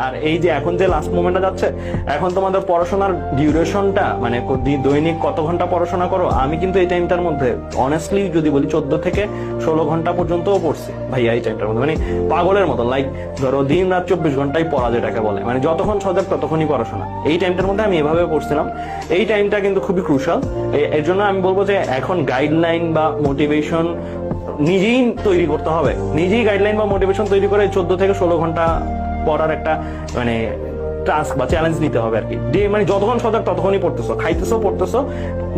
আর এই যে এখন যে লাস্ট মোমেন্টটা যাচ্ছে, এখন তোমাদের পড়াশোনার ডিউরেশনটা মানে দৈনিক কত ঘন্টা পড়াশোনা করো, আমি কিন্তু এই টাইমটার মধ্যে অনেস্টলি যদি বলি 14 থেকে 16 ঘন্টা পর্যন্তও পড়ছি ভাইয়া এই টাইমটার মধ্যে, মানে পাগলের মতো। লাইক ধরো দিন রাত 24 ঘন্টাই পড়া যেটাকে বলে, মানে যতক্ষণ সজাগ ততক্ষণই পড়াশোনা। এই টাইমটার মধ্যে আমি এভাবে পড়ছিলাম। এই টাইমটা কিন্তু খুবই ক্রুশাল। এর জন্য আমি বলবো যে এখন গাইডলাইন বা মোটিভেশন নিজেই তৈরি করতে হবে, নিজেই গাইডলাইন বা মোটিভেশন তৈরি করে 14 থেকে 16 ঘন্টা পড়ার একটা মানে টাস্ক বা চ্যালেঞ্জ নিতে হবে আর কি। মানে যতক্ষণ সজাগ ততক্ষণই পড়তেছো, খাইতেছো, পড়তেছো,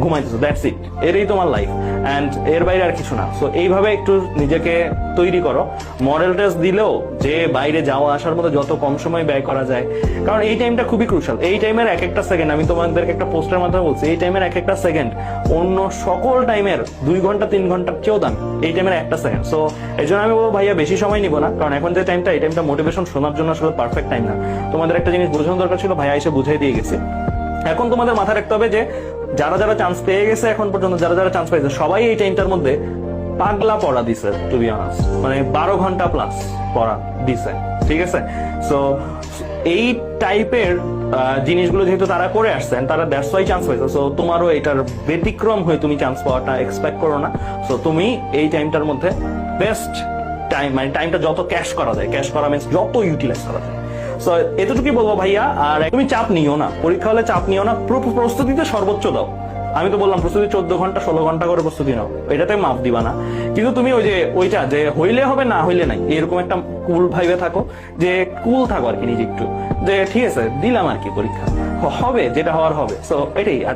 ঘুমাইতেছো, দ্যাটস ইট। এরই তোমার লাইফ, অ্যান্ড এর বাইরে আর কিছু না। সো এইভাবে একটু নিজেকে তৈরি করো। মডেল টেস্ট দিলেও যে বাইরে যাওয়া আসার মধ্যে যত কম সময় ব্যয় করা যায়, কারণ এই টাইমটা খুবই ক্রুশাল। এই টাইমের এক একটা সেকেন্ড, আমি তোমাদেরকে একটা পোস্টের মাধ্যমে বলছি, এই টাইমের এক একটা সেকেন্ড অন্য সকল টাইমের 2 ঘন্টা 3 ঘন্টার চেয়েও দামি এই টাইমের একটা সেকেন্ড। সো এই জন্য আমি বলবো ভাইয়া বেশি সময় নিবো না, কারণ এখন যে টাইমটা, এই টাইমটা মোটিভেশন শোনার জন্য আসলে পারফেক্ট টাইম না। তোমাদের একটা জিনিস বোঝানোর দরকার ছিল, ভাইয়া এসে বুঝাই দিয়ে গেছে। এখন তোমাদের মাথায় রাখতে হবে যে যারা যারা চান্স পেয়ে গেছে এখন পর্যন্ত, যারা যারা চান্স পেয়েছে সবাই এই টাইমটার মধ্যে পাগলা পড়া দিছে, টু বি অনার্স, মানে 12 ঘন্টা প্লাস পড়া দিছে, ঠিক আছে? সো এই টাইপের জিনিসগুলো যেহেতু তারা করে আসছেন, তারা দ্যাটস ওয়াই চান্স পাইছে। সো তোমারও এটার ব্যতিক্রম হয়ে তুমি চান্স পাওয়াটা এক্সপেক্ট করো না। সো তুমি এই টাইমটার মধ্যে বেস্ট টাইম, মানে টাইমটা যত ক্যাশ করা যায়, ক্যাশ করা মিন্স যত ইউটিলাইজ করা যায়। সো এতটুকুই বলবো ভাইয়া। আর তুমি চাপ নিও না, পরীক্ষা হলে চাপ নিও না, প্রস্তুতিতে সর্বোচ্চ দাও। আমি তো বললাম প্রস্তুতি 14 ঘন্টা 16 ঘন্টা করে প্রস্তুতি নাও, এটাতে মাপ দিবা না। কিন্তু তুমি ওই যে ওইটা যে হইলে হবে না হইলে নাই, এরকম একটা কুল ভাইবে থাকো, যে কুল থাকো আর কি নিজে একটু, যে ঠিক আছে দিলাম আর কি পরীক্ষা, হবে যেটা হওয়ার হবে। সো এটাই। আর